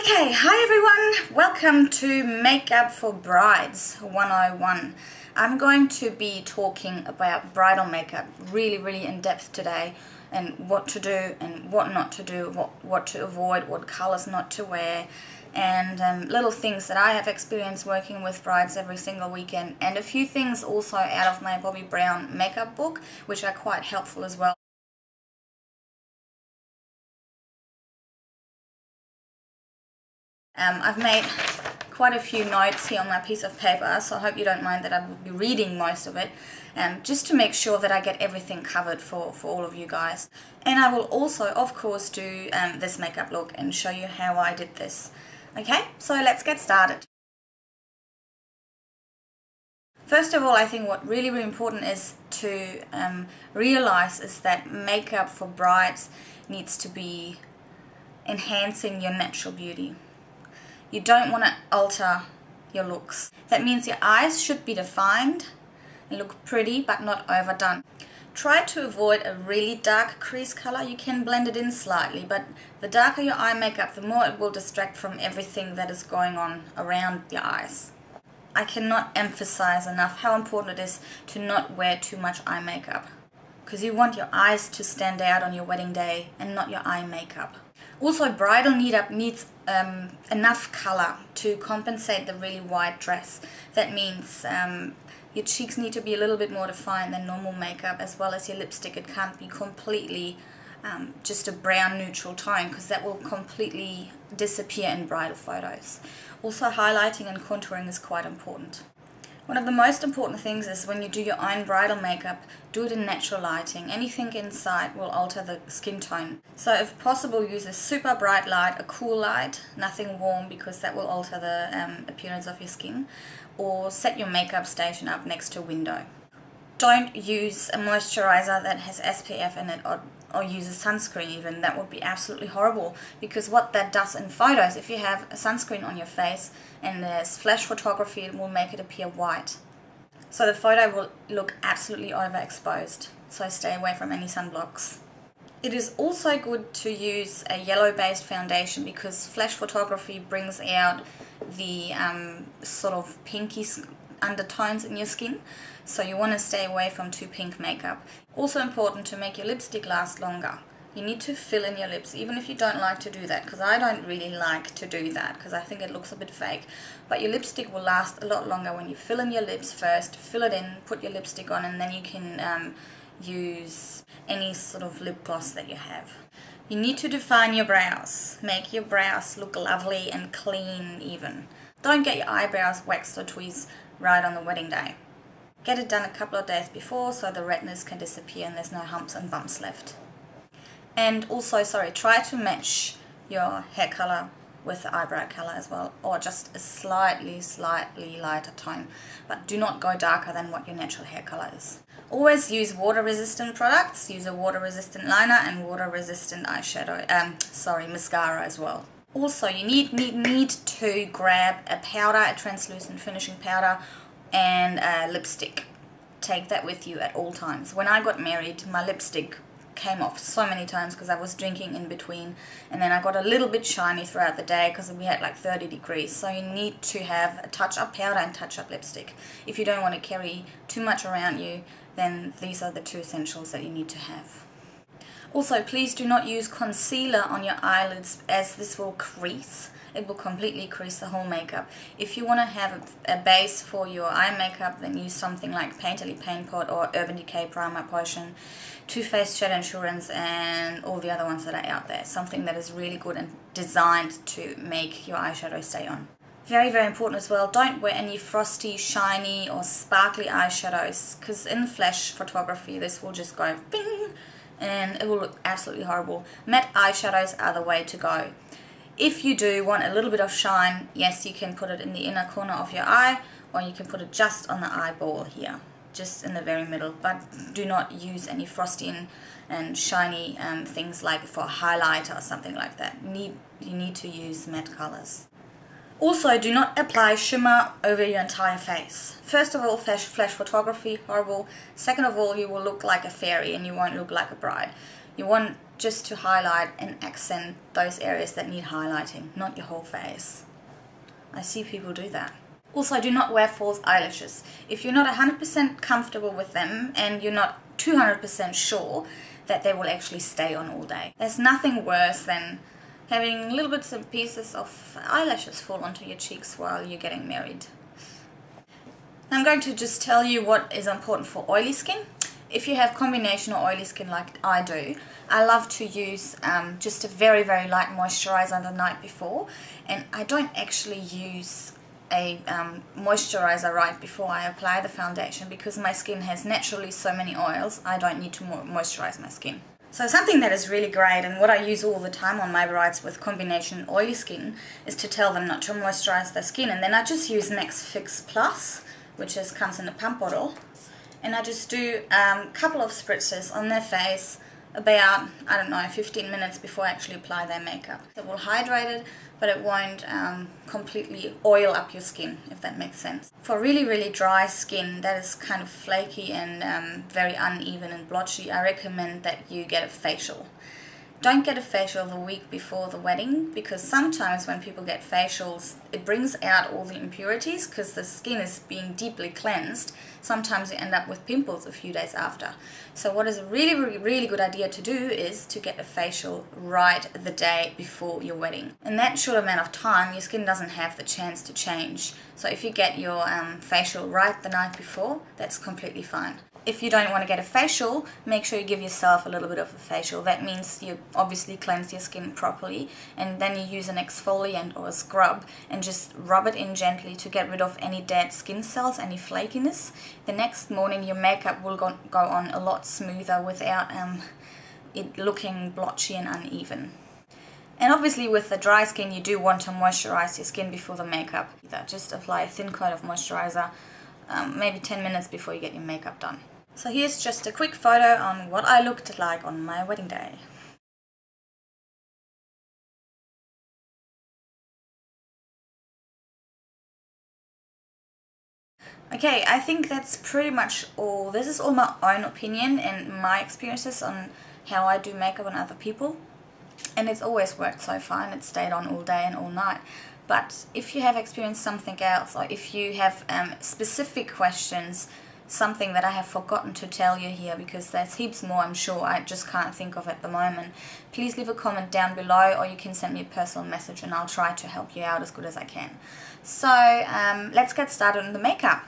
Okay, hi everyone, welcome to Makeup for Brides 101. I'm going to be talking about bridal makeup really in depth today, and what to do and what not to do, what to avoid, what colors not to wear, and little things that I have experienced working with brides every single weekend, and a few things also out of my Bobbi Brown makeup book which are quite helpful as well. I've made quite a few notes here on my piece of paper, so I hope you don't mind that I will be reading most of it, just to make sure that I get everything covered for all of you guys. And I will also, of course, do this makeup look and show you how I did this. Okay, so let's get started. First of all, I think what really important is to realize is that makeup for brides needs to be enhancing your natural beauty. You don't want to alter your looks. That means your eyes should be defined and look pretty but not overdone. Try to avoid a really dark crease color. You can blend it in slightly, but the darker your eye makeup, the more it will distract from everything that is going on around your eyes. I cannot emphasize enough how important it is to not wear too much eye makeup, because you want your eyes to stand out on your wedding day and not your eye makeup. Also, bridal makeup needs enough color to compensate the really white dress. That means your cheeks need to be a little bit more defined than normal makeup, as well as your lipstick. It can't be completely just a brown neutral tone, because that will completely disappear in bridal photos. Also, highlighting and contouring is quite important. One of the most important things is when you do your own bridal makeup, do it in natural lighting. Anything inside will alter the skin tone. So if possible, use a super bright light, a cool light, nothing warm, because that will alter the appearance of your skin. Or set your makeup station up next to a window. Don't use a moisturizer that has SPF in it, or use a sunscreen even. That would be absolutely horrible, because what that does in photos, if you have a sunscreen on your face and there's flash photography, it will make it appear white. So the photo will look absolutely overexposed. So stay away from any sunblocks. It is also good to use a yellow-based foundation, because flash photography brings out the sort of pinky undertones in your skin, so you want to stay away from too pink makeup. Also important to make your lipstick last longer. You need to fill in your lips, even if you don't like to do that, because I don't really like to do that because I think it looks a bit fake. But your lipstick will last a lot longer when you fill in your lips first, fill it in, put your lipstick on, and then you can use any sort of lip gloss that you have. You need to define your brows. Make your brows look lovely and clean even. Don't get your eyebrows waxed or tweezed right on the wedding day. Get it done a couple of days before so the redness can disappear and there's no humps and bumps left. And also, try to match your hair color with the eyebrow color as well, or just a slightly lighter tone, but do not go darker than what your natural hair color is. Always use water resistant products. Use a water resistant liner and water resistant eyeshadow, mascara as well. Also, you need to grab a powder, a translucent finishing powder, and a lipstick. Take that with you at all times. When I got married, my lipstick came off so many times because I was drinking in between, and then I got a little bit shiny throughout the day because we had like 30 degrees. So you need to have a touch-up powder and touch-up lipstick. If you don't want to carry too much around you, then these are the two essentials that you need to have. Also, please do not use concealer on your eyelids, as this will crease. It will completely crease the whole makeup. If you want to have a base for your eye makeup, then use something like Painterly Paint Pot or Urban Decay Primer Potion, Too Faced Shadow Insurance, and all the other ones that are out there. Something that is really good and designed to make your eyeshadow stay on. Very important as well, don't wear any frosty, shiny or sparkly eyeshadows, because in flash photography this will just go bing and it will look absolutely horrible. Matte eyeshadows are the way to go. If you do want a little bit of shine, yes, you can put it in the inner corner of your eye, or you can put it just on the eyeball here, just in the very middle, but do not use any frosty and shiny things like for a highlighter or something like that. You need to use matte colors. Also, do not apply shimmer over your entire face. First of all, flash photography, horrible. Second of all, you will look like a fairy and you won't look like a bride. You want just to highlight and accent those areas that need highlighting, not your whole face. I see people do that. Also, do not wear false eyelashes. If you're not 100% comfortable with them and you're not 200% sure that they will actually stay on all day. There's nothing worse than having little bits and pieces of eyelashes fall onto your cheeks while you're getting married. I'm going to just tell you what is important for oily skin. If you have combination or oily skin like I do, I love to use just a very, very light moisturizer the night before, and I don't actually use a moisturizer right before I apply the foundation because my skin has naturally so many oils. I don't need to moisturize my skin. So something that is really great and what I use all the time on my brides with combination oily skin is to tell them not to moisturize their skin, and then I just use Max Fix Plus, which comes in a pump bottle, and I just do a couple of spritzes on their face about, I don't know, 15 minutes before I actually apply their makeup. It will hydrate it, but it won't completely oil up your skin, if that makes sense. For really, really dry skin that is kind of flaky and very uneven and blotchy, I recommend that you get a facial. Don't get a facial the week before the wedding, because sometimes when people get facials, it brings out all the impurities because the skin is being deeply cleansed. Sometimes you end up with pimples a few days after. So what is a really, really, really good idea to do is to get a facial right the day before your wedding. In that short amount of time, your skin doesn't have the chance to change. So if you get your facial right the night before, that's completely fine. If you don't want to get a facial, make sure you give yourself a little bit of a facial. That means you obviously cleanse your skin properly, and then you use an exfoliant or a scrub and just rub it in gently to get rid of any dead skin cells, any flakiness. The next morning your makeup will go on a lot smoother without it looking blotchy and uneven. And obviously with the dry skin you do want to moisturize your skin before the makeup. Just apply a thin coat of moisturizer maybe 10 minutes before you get your makeup done. So here's just a quick photo on what I looked like on my wedding day. Okay, I think that's pretty much all. This is all my own opinion and my experiences on how I do makeup on other people. And it's always worked so far and it stayed on all day and all night. But if you have experienced something else, or if you have specific questions, something that I have forgotten to tell you here, because there's heaps more I'm sure I just can't think of at the moment, please leave a comment down below, or you can send me a personal message and I'll try to help you out as good as I can. So let's get started on the makeup.